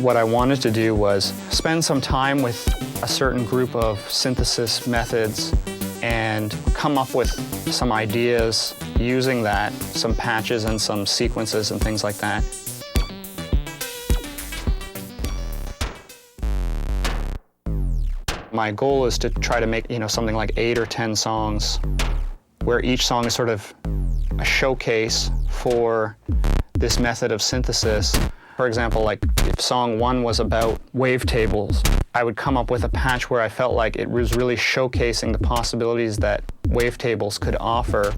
What I wanted to do was spend some time with a certain group of synthesis methods and come up with some ideas using that, some patches and some sequences and things like that. My goal is to try to make, something like 8 or 10 songs where each song is sort of a showcase for this method of synthesis. For example, like if song 1 was about wavetables, I would come up with a patch where I felt like it was really showcasing the possibilities that wavetables could offer.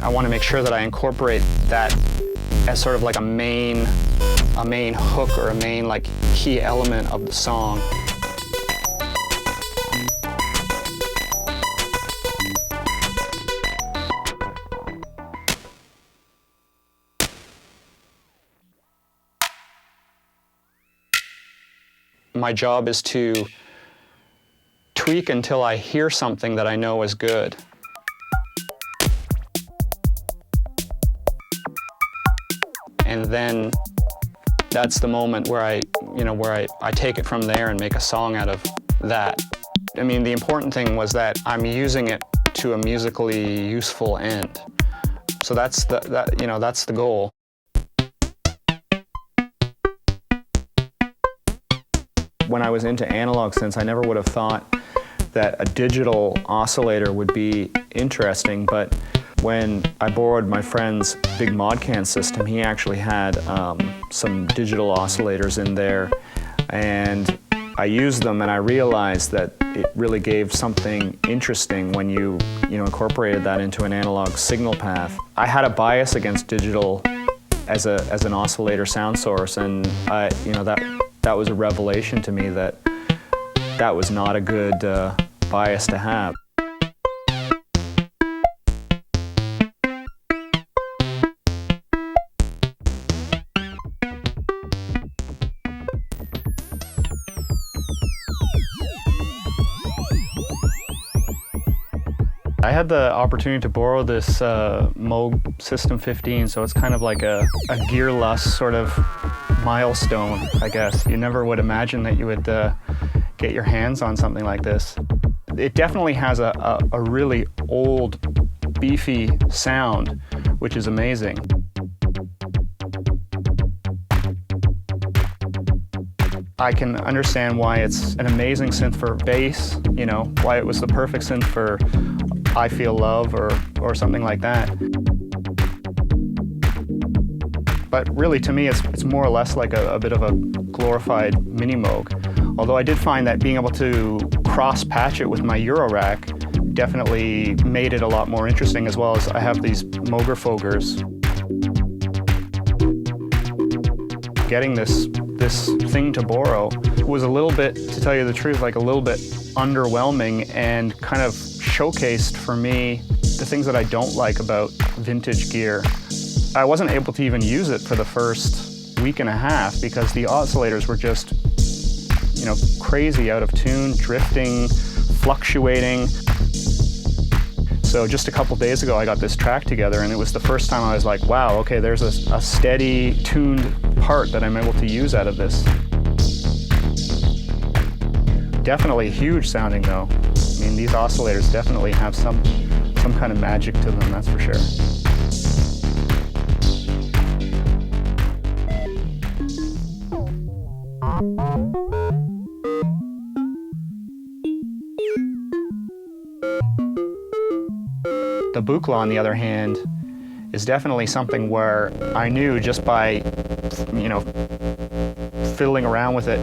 I want to make sure that I incorporate that as sort of like a main hook or a main like key element of the song. My job is to tweak until I hear something that I know is good. And then that's the moment where I take it from there and make a song out of that. I mean, the important thing was that I'm using it to a musically useful end. So that's the goal. When I was into analog synths, I never would have thought that a digital oscillator would be interesting, but when I borrowed my friend's big Modcan system, he actually had some digital oscillators in there, and I used them and I realized that it really gave something interesting when you incorporated that into an analog signal path. I had a bias against digital as an oscillator sound source, and that was a revelation to me that was not a good bias to have. I had the opportunity to borrow this Moog System 15, so it's kind of like a gearless sort of milestone, I guess. You never would imagine that you would get your hands on something like this. It definitely has a really old, beefy sound, which is amazing. I can understand why it's an amazing synth for bass, why it was the perfect synth for I Feel Love or something like that. But really, to me, it's more or less like a bit of a glorified mini Moog. Although I did find that being able to cross-patch it with my Eurorack definitely made it a lot more interesting, as well as I have these Mooger Fogers. Getting this thing to borrow was a little bit, to tell you the truth, like a little bit underwhelming, and kind of showcased for me the things that I don't like about vintage gear. I wasn't able to even use it for the first week and a half because the oscillators were just, crazy out of tune, drifting, fluctuating. So just a couple days ago, I got this track together, and it was the first time I was like, wow, okay, there's a steady, tuned part that I'm able to use out of this. Definitely huge sounding, though. I mean, these oscillators definitely have some kind of magic to them, that's for sure. The Buchla, on the other hand, is definitely something where I knew just by, fiddling around with it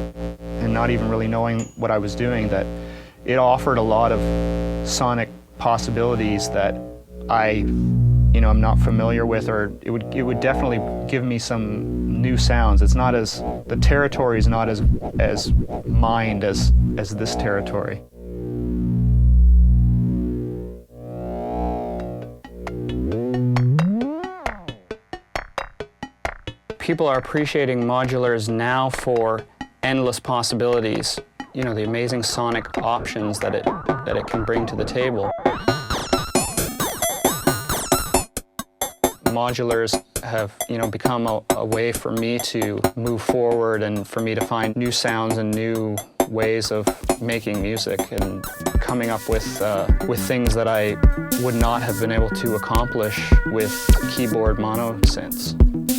and not even really knowing what I was doing, that it offered a lot of sonic possibilities that I'm not familiar with, or it would definitely give me some new sounds. It's not the territory is not as mined as this territory. People are appreciating modulars now for endless possibilities. The amazing sonic options that that it can bring to the table. Modulars have, become a way for me to move forward and for me to find new sounds and new ways of making music and coming up with things that I would not have been able to accomplish with keyboard mono synths.